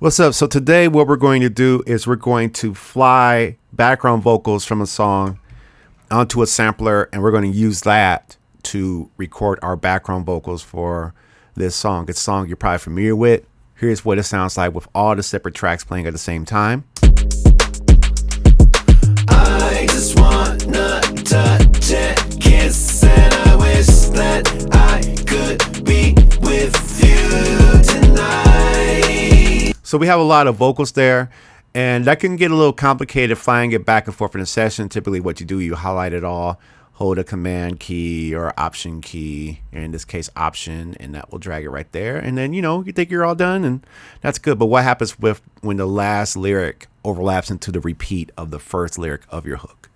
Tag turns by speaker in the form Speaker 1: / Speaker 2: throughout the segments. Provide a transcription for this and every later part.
Speaker 1: What's up? So today what we're going to do is we're going to fly background vocals from a song onto a sampler, and we're going to use that to record our background vocals for this song. It's a song you're probably familiar with. Here's what it sounds like with all the separate tracks playing at the same time.
Speaker 2: I just wanna touch and kiss, and I wish that I could be with you tonight.
Speaker 1: So we have a lot of vocals there, and that can get a little complicated flying it back and forth in a session. Typically what you do, you highlight it all, hold a command key or option key, in this case option, and that will drag it right there. And then, you think you're all done, and that's good. But what happens when the last lyric overlaps into the repeat of the first lyric of your hook?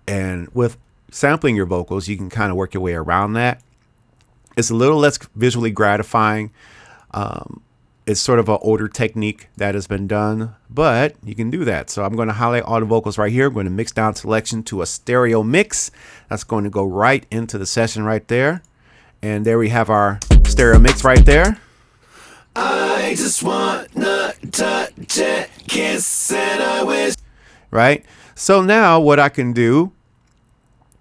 Speaker 1: And with sampling your vocals, you can kind of work your way around that. It's a little less visually gratifying. It's sort of an older technique that has been done, but you can do that. So I'm going to highlight all the vocals right here. I'm going to mix down selection to a stereo mix. That's going to go right into the session right there. And there we have our stereo mix right there.
Speaker 2: I just wanna touch and kiss, and I wish.
Speaker 1: Right? So now what I can do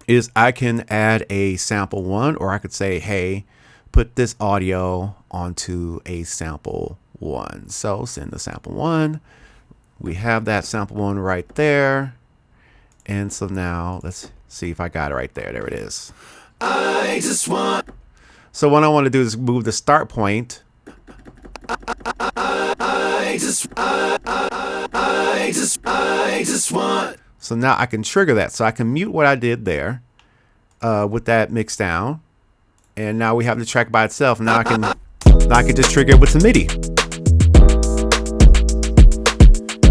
Speaker 1: is I can add a sample one, or I could say, hey, put this audio onto a sample one. So send the sample one. We have that sample one right there. And so now let's see if I got it right there. There it is.
Speaker 2: I just want.
Speaker 1: So what I want to do is move the start point.
Speaker 2: I just want.
Speaker 1: So now I can trigger that. So I can mute what I did there with that mix down. And now we have the track by itself. Now I can just trigger it with some MIDI.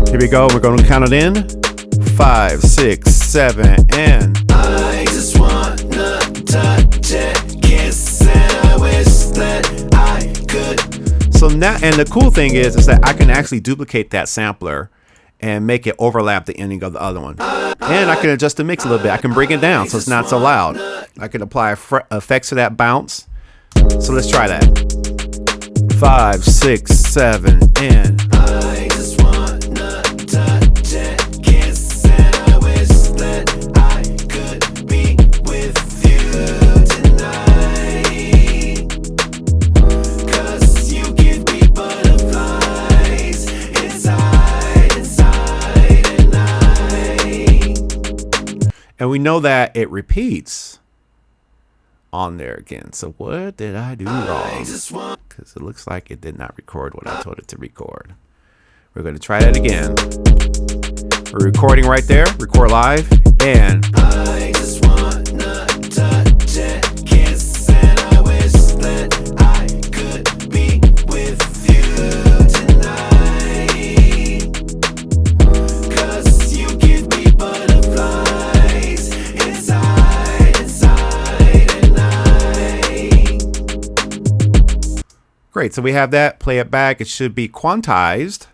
Speaker 1: Here we go. We're going to count it in. 5, 6, 7, and
Speaker 2: I just wanna touch and kiss, and I wish that I could.
Speaker 1: So now, and the cool thing is that I can actually duplicate that sampler and make it overlap the ending of the other one. And I can adjust the mix a little bit. I can bring it down so it's not so loud. I can apply effects to that bounce. So let's try that. 5, 6, 7, and
Speaker 2: I just wanna touch and kiss, and I wish that I could be with you tonight. 'Cause you give me butterflies inside and I.
Speaker 1: And we know that it repeats on there again. So what did I do wrong? Because it looks like it did not record what I told it to record. We're going to try that again. We're recording right there. Record live. And
Speaker 2: I just wanna touch and kiss, and I wish that I could be with you tonight. 'Cause you give me butterflies inside and I.
Speaker 1: great. So we have that. Play it back. It should be quantized.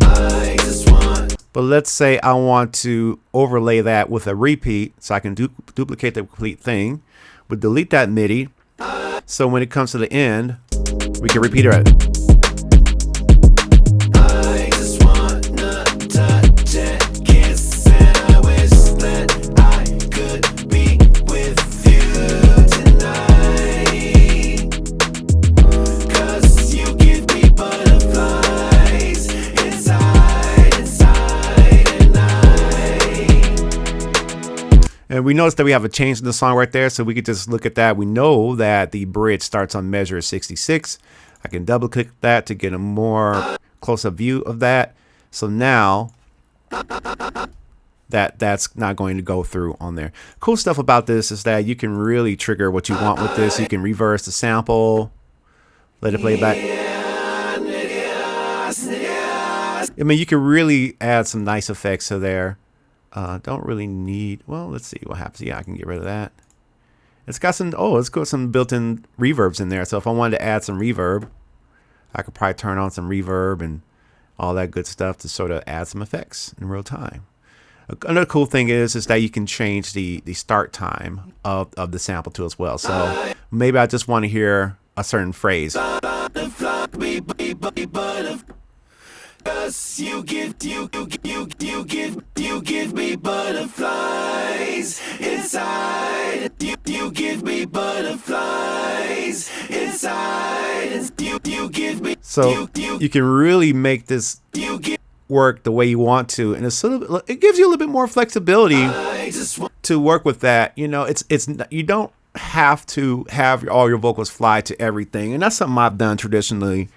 Speaker 2: I just want.
Speaker 1: But let's say I want to overlay that with a repeat, so I can duplicate the complete thing. We'll delete that MIDI. So when it comes to the end, we can repeat it.
Speaker 2: I just wanna touch and kiss, and I wish that I could be with you tonight. 'Cause you give me butterflies inside and I.
Speaker 1: And we notice that we have a change in the song right there, so we could just look at that. We know that the bridge starts on measure 66. I can double click that to get a more close-up view of that. So now that's not going to go through on there. Cool stuff about this is that you can really trigger what you want with this. You can reverse the sample, let it play back. I mean, you can really add some nice effects to there. Don't really need, well, let's see what happens. Yeah, I can get rid of that. It's got some, it's got some built-in reverbs in there. So if I wanted to add some reverb, I could probably turn on some reverb and all that good stuff to sort of add some effects in real time. Another cool thing is that you can change the start time of the sample too as well. So maybe I just want to hear a certain phrase.
Speaker 2: You give me butterflies inside. You give me butterflies inside. You give me.
Speaker 1: So you can really make this work the way you want to, and it gives you a little bit more flexibility to work with that. You know, it's you don't have to have all your vocals fly to everything, and that's something I've done traditionally.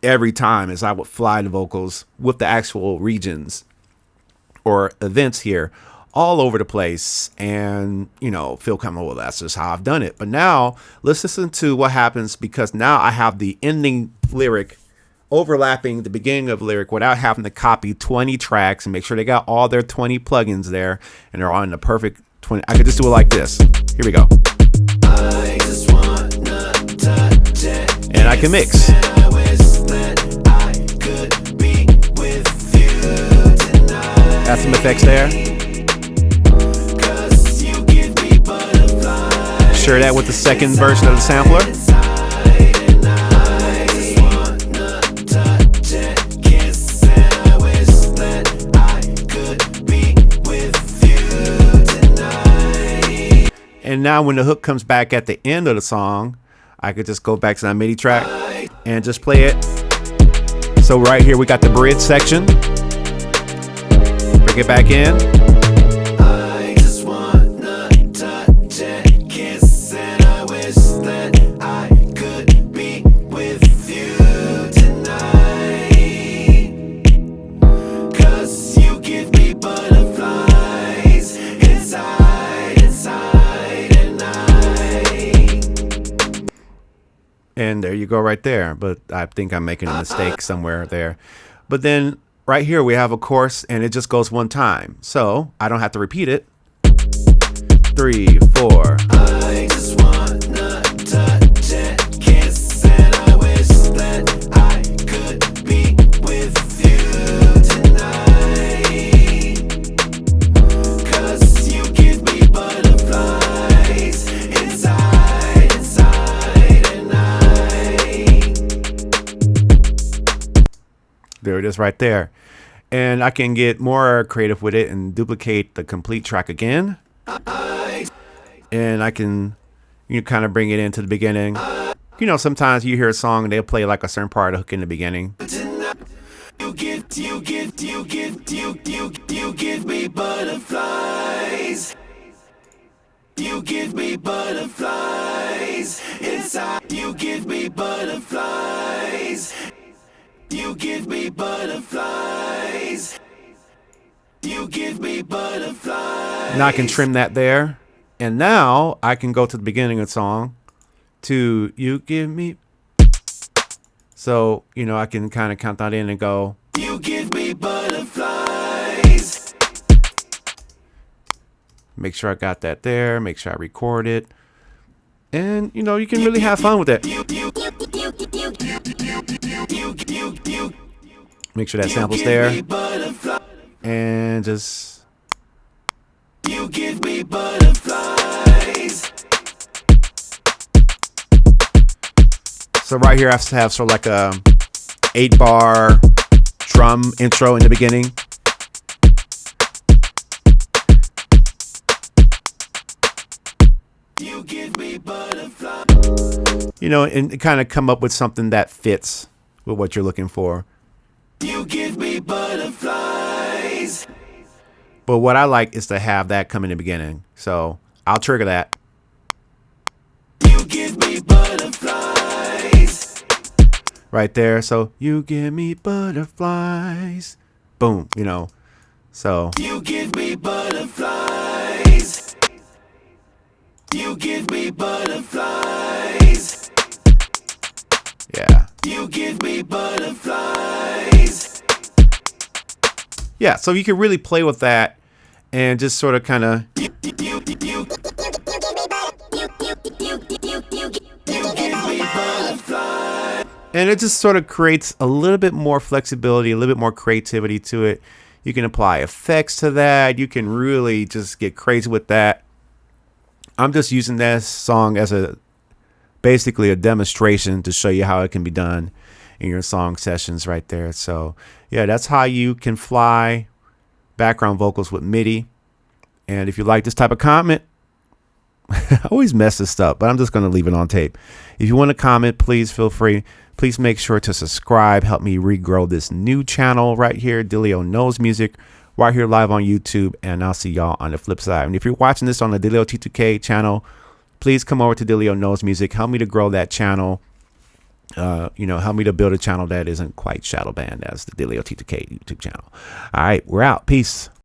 Speaker 1: Every time is I would fly the vocals with the actual regions or events here all over the place, and feel comfortable. Well, that's just how I've done it. But now let's listen to what happens, because now I have the ending lyric overlapping the beginning of the lyric without having to copy 20 tracks and make sure they got all their 20 plugins there and they're on the perfect 20. I could just do it like this. Here we go.
Speaker 2: I just wanna touch it.
Speaker 1: And I can mix. Add some effects there. Share that with the second version of the sampler. And now when the hook comes back at the end of the song, I could just go back to that MIDI track and just play it. So right here we got the bridge section. Bring it back in.
Speaker 2: I just wanna touch it, kiss, and I wish that I could be with you tonight. 'Cause you give me butterflies inside and
Speaker 1: And there you go right there. But I think I'm making a mistake somewhere there. But then right here we have a chorus, and it just goes one time, so I don't have to repeat it. 3, 4.
Speaker 2: I just wanna touch it, kiss, and I wish that I could be with you tonight. 'Cause you give me butterflies inside and
Speaker 1: There it is right there. And I can get more creative with it and duplicate the complete track again. And I can kind of bring it into the beginning. Sometimes you hear a song and they'll play like a certain part of the hook in the beginning.
Speaker 2: You give me butterflies. You give me butterflies inside. You give me butterflies. You give me butterflies. You give me butterflies.
Speaker 1: Now I can trim that there. And now I can go to the beginning of the song to you give me. So, I can kind of count that in and go.
Speaker 2: You give me butterflies.
Speaker 1: Make sure I got that there. Make sure I record it. And, you can really have fun with it. Make sure that sample's there. And just.
Speaker 2: You give me butterflies.
Speaker 1: So right here I have sort of like a 8-bar drum intro in the beginning.
Speaker 2: You give me butterflies.
Speaker 1: And kind of come up with something that fits with what you're looking for.
Speaker 2: You give me butterflies.
Speaker 1: But what I like is to have that come in the beginning. So I'll trigger that.
Speaker 2: You give me butterflies.
Speaker 1: Right there. So you give me butterflies. Boom. So.
Speaker 2: You give me butterflies. You give me butterflies.
Speaker 1: Yeah.
Speaker 2: You give me butterflies.
Speaker 1: Yeah. So you can really play with that and just sort of kind of. And it just sort of creates a little bit more flexibility, a little bit more creativity to it. You can apply effects to that. You can really just get crazy with that. I'm just using this song as basically a demonstration to show you how it can be done. in your song sessions right there. So yeah, that's how you can fly background vocals with MIDI. And if you like this type of comment, I always mess this up, but I'm just going to leave it on tape. If you want to comment, please feel free. Please make sure to subscribe. Help me regrow this new channel right here, Delio Knows Music, right here live on YouTube. And I'll see y'all on the flip side. And if you're watching this on the Delio T2K channel, please come over to Delio Knows Music. Help me to grow that channel. Help me to build a channel that isn't quite shadow banned as the Delio T2K YouTube channel. All right, we're out. Peace.